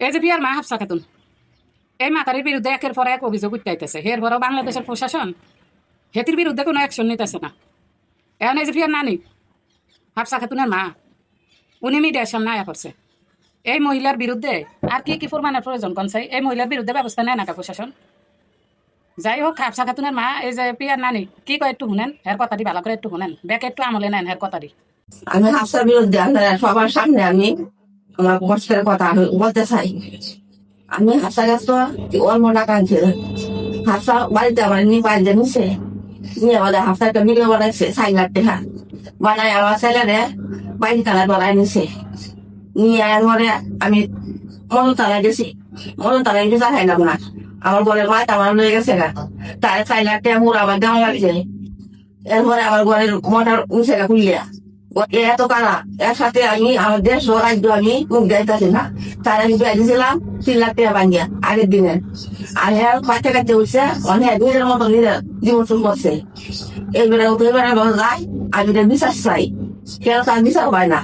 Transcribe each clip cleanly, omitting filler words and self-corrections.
এই যে বিয়ার মা হাফসা খাতুন, এই মাতারির বিরুদ্ধে একের পর এক অভিযোগ উঠাইতেছে। এর পরও বাংলাদেশের প্রশাসন হেতির বিরুদ্ধে কোনো অ্যাকশন নিতেছে না। এখন এই যে বিয়ার নানি হাফসা খাতুনের মা, উনি মিডিয়ার সামনে আয়া করছে এই মহিলার বিরুদ্ধে আর কি কি প্রমাণের প্রয়োজন কোন চাই, এই মহিলার বিরুদ্ধে ব্যবস্থা নেয় না প্রশাসন। যাই হোক, হাফসা খাতুনের মা এই যে পিয়ার নানি কি কয় একটু শুনেন, হের কথাটি ভালো করে একটু শুনেন, ব্যাকে একটু আমলে নেন হের কথাটি। আমি হাফসার বিরুদ্ধে আপনারা সবার সামনে আমি আমার কষ্টের কথা আমি বলতে চাই। আমি হাফসা গাছ তো অল্প টাকা আনছিল, হাফসা বাড়িতে আমার নিয়ে বাড়িতে নিছে, নিয়ে আমাদের হাফসা একটা ভিডিও বানাইছে 4 লাখ টাকা বানায় আমার ছেলেরে বাড়ি তালা বানায় নিছে। নিয়ে আয়ার পরে আমি মনতলায় গেছি, মনতলায় গেছে খাইলাম না, আমার ঘরের মাছ আমার লয়ে গেছে গা, তার 4 লাখ টাকা মুড় আমার দেওয়া লাগছে। এরপরে আমার ঘরের মোটর উঠে গা খুললিয়া এত কারা একসাথে আমি আমার দেশ রাজ্য আমি মুখ দেখাচ্ছি না, তার আমি পেয়ে দিয়েছিলাম 3 লাখ টাকা বাঙ্গিয়া আগের দিনের। আর হ্যাঁ বাচ্চা কাচ্চা উঠছে অনেক নিজের মতো নিজের জীবন শুরু করছে। এবারে যায় আমি বিশ্বাস চাই, কেন তার বিচার হয় না।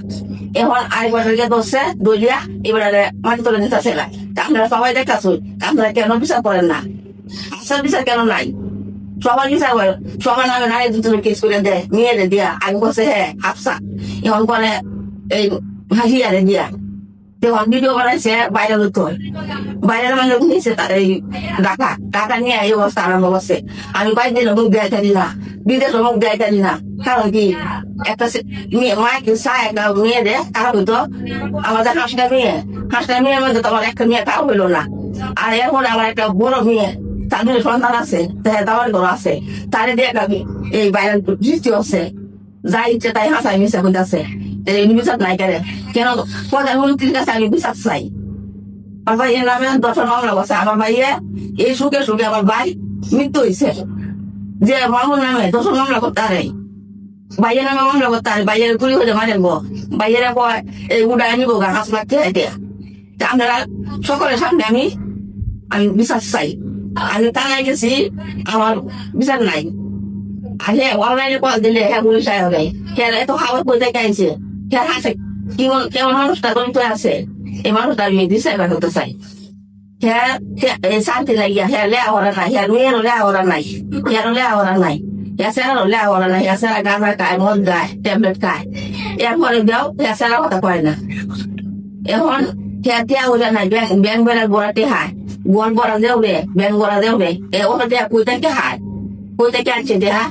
এখন আরেকবার ধরছে দলিয়া এবারে মাটি তোলে নিতেছে না। আপনারা সবাই দেখাচ্ছ, আপনারা কেন বিচার করেন না? আসল বিচার কেন নাই? সবার বিচার করে, সবার নামে নারী দুটো কেস করে দেয় মেয়েদের দিয়া। আগে বসে হ্যাঁ হাফসা, এখন করে এই হাসিয়ারে দিয়া তখন ভিডিও বানাইছে বাইরে হতো, বাইরের মানুষ নিয়েছে তার এই টাকা নিয়ে এই অবস্থা আরম্ভ করছে। আমি বাইরে মুখ দেয় থাকি না, বিদেশে মুখ দেয় থাকি না। কারণ কি একটা মায়ের চায় একটা মেয়ে দেয়, কারণ হইতো আমাদের 5টা মেয়ে, 5টা মেয়ের মধ্যে তোমার একটা মেয়ে কারো হইলো না। আর এখন আমার একটা বড় মেয়ে, তাদের সন্তান আছে, দাবার ঘর আছে, তারে দিয়ে এই বাইরে দৃষ্টি হচ্ছে, যা ইচ্ছে তাই হাসাই মিশে হইতেছে। বিচার নাই কেন? কেন প্রধানমন্ত্রীর কাছে আমি বিচার চাই। আমার ভাইয়ের নামে 10 মামলা করছে, আমার ভাইয়ে এই সুখে সুখে আমার ভাই মৃত্যু হয়েছে, যে মামুর নামে 10 মামলা করতে পারে, ভাইয়ের নামে মামলা করতে পারে, ভাইয়ের গুলি হয়ে মারেন ভাইয়ের কয় এই উড়াই নিবো গা 5 লাখ টাকা। আপনারা সকলের সামনে আমি বিচার চাই। আমি থানায় গেছি, আমার বিচার নাই। আর হ্যাঁ অনলাইনে কল দিলে হ্যাঁ পুলিশ আয়, হ্যাঁ এত খাবার কোথায় খাইছে, হ্যাঁ আছে কেমন মানুষটা তো আছে, এই মানুষটা আমি দিশা করতে চাই। হ্যাঁ শান্তি লাগিয়া হ্যাঁ লেয়া ওরা নাই, হ্যাঁ মেয়েরও লেয়া ওরা নাই, হ্যাঁ লেয়া ওরা নাই, হ্যাঁ সেরারও লেয়া ওরা নাই, হ্যাঁ সেরা গাঁজা খায়, মদ খায়, ট্যাবলেট খায়। এরপরে দেও হ্যাঁ সেরা কথা কয় না। এখন হ্যাঁ টিয়া ওরা নাই, ব্যাংক বেলার বড়াতে হায়, গোয়াল বড়া দেও রে, ব্যাংক বড়া দেও রে, ওটা দেয়া কই থেকে হায়, কই থেকে আনছে দেহা।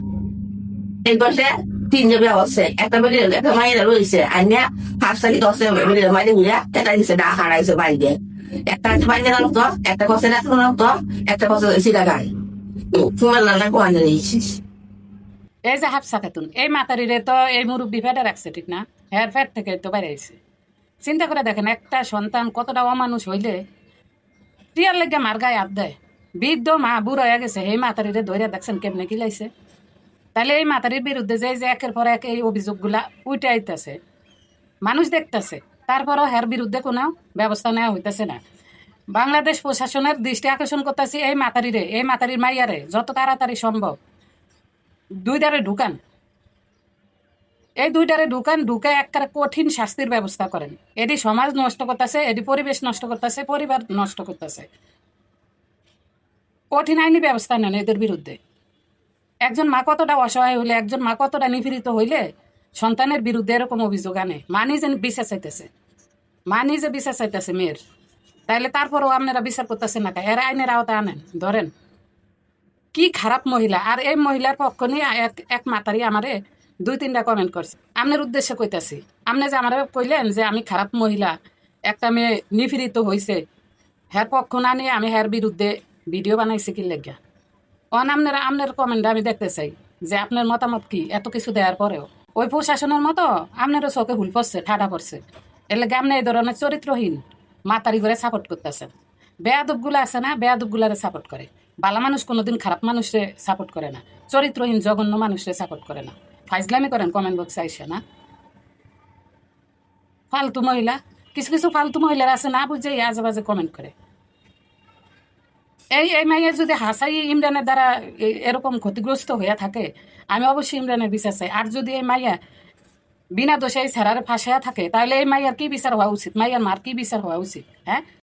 এই বসে 3 জন হচ্ছে, একটা বেরিয়ে একটা মায়েরা রয়েছে, আইনা 5 তারিখ 10 বেরিয়ে মাইরে ঘুরিয়া এটা দিচ্ছে ডা হারাইছে বাড়ি দিয়ে। একটা বাইরে গেল তো, একটা কষে রাখলো না তো, একটা কষে সিধা গায়ে ফুমের লালা কোয়ানে দিয়েছিস। এই যে হাফসা খাতুন, এই মাতারিরে তো এই মুরব্বী ফেটে রাখছে, ঠিক না? হের ফেট থেকে তো বাইরে আইছে। চিন্তা করে দেখেন, একটা সন্তান কতটা অমানুষ হইলে টিয়ার লেগে মার গায়ে হাত দেয়। বৃদ্ধ মা বুড়ো হয়ে গেছে, এই মাতারিরে ধরে দেখছেন কেমনে কি লাইছে। তাহলে এই মাতারির বিরুদ্ধে যে যে একের পর এক এই অভিযোগগুলা উঠে আইতেছে, মানুষ দেখতেছে, তারপরও হের বিরুদ্ধে কোনো ব্যবস্থা নেওয়া হইতেছে না। বাংলাদেশ প্রশাসনের দৃষ্টি আকর্ষণ করতেছি এই মাতারিরে, এই মাতারির মাইয়ারে যত তাড়াতাড়ি সম্ভব 2 দ্বারে ঢুকান, এই 2 দ্বারে ঢুকে একটা কঠিন শাস্তির ব্যবস্থা করেন। এটি সমাজ নষ্ট করতেছে, এটি পরিবেশ নষ্ট করতেছে, পরিবার নষ্ট করতেছে। কঠিন আইনি ব্যবস্থা নেন এদের বিরুদ্ধে। একজন মা কতটা অসহায় হইলে, একজন মা কতটা নিপীড়িত হইলে সন্তানের বিরুদ্ধে এরকম অভিযোগ আনে। মা নিজে বিচার চাইতেছে, মা নিজে বিচার চাইতেছে মেয়ের, তাইলে তারপরেও আপনারা বিচার করতেছেন না, এরা আইনের আওতায় আনেন, ধরেন। কি খারাপ মহিলা! আর এই মহিলার পক্ষ নিয়ে এক মাতারি আমারে 2-3টা কমেন্ট করছে। আপনার উদ্দেশ্যে কইতাছি, আপনি যে আমার কইলেন যে আমি খারাপ মহিলা, একটা মেয়ে নিপীড়িত হয়েছে, হ্যার পক্ষ না নিয়ে আমি হ্যার বিরুদ্ধে ভিডিও বানাইছি কি লেগা। আপনার কমেন্টটা আমি দেখতে চাই যে আপনার মতামত কি এত কিছু দেওয়ার পরেও। ওই প্রশাসনের মতো আপনারও চোখে হুল পড়ছে, ঠাডা পড়ছে, এর লেগে আপনি এই ধরনের চরিত্রহীন মাতারি করে সাপোর্ট করতেছেন। বেয়াদবগুলো আছে না, বেয়াদবগুলারে সাপোর্ট করে। ভালো মানুষ কোনোদিন খারাপ মানুষে সাপোর্ট করে না, চরিত্রহীন জঘন্য মানুষে সাপোর্ট করে না। ফাইজলামি করেন কমেন্ট বক্সে আইসে না। ফালতু মহিলা, কিছু কিছু ফালতু মহিলার আছে না বুঝে আজে বাজে কমেন্ট করে। এই মাইয়া যদি হাসাই ইমরানের দ্বারা এরকম ক্ষতিগ্রস্ত হয়ে থাকে, আমি অবশ্যই ইমরানের বিচার চাই। আর যদি এই মাইয়া বিনা দোষে এই ছাড়ার ফাঁসিয়া থাকে, তাহলে এই মাইয়ার কি বিচার হওয়া উচিত? মাইয়ার মার কি বিচার হওয়া উচিত? হ্যাঁ।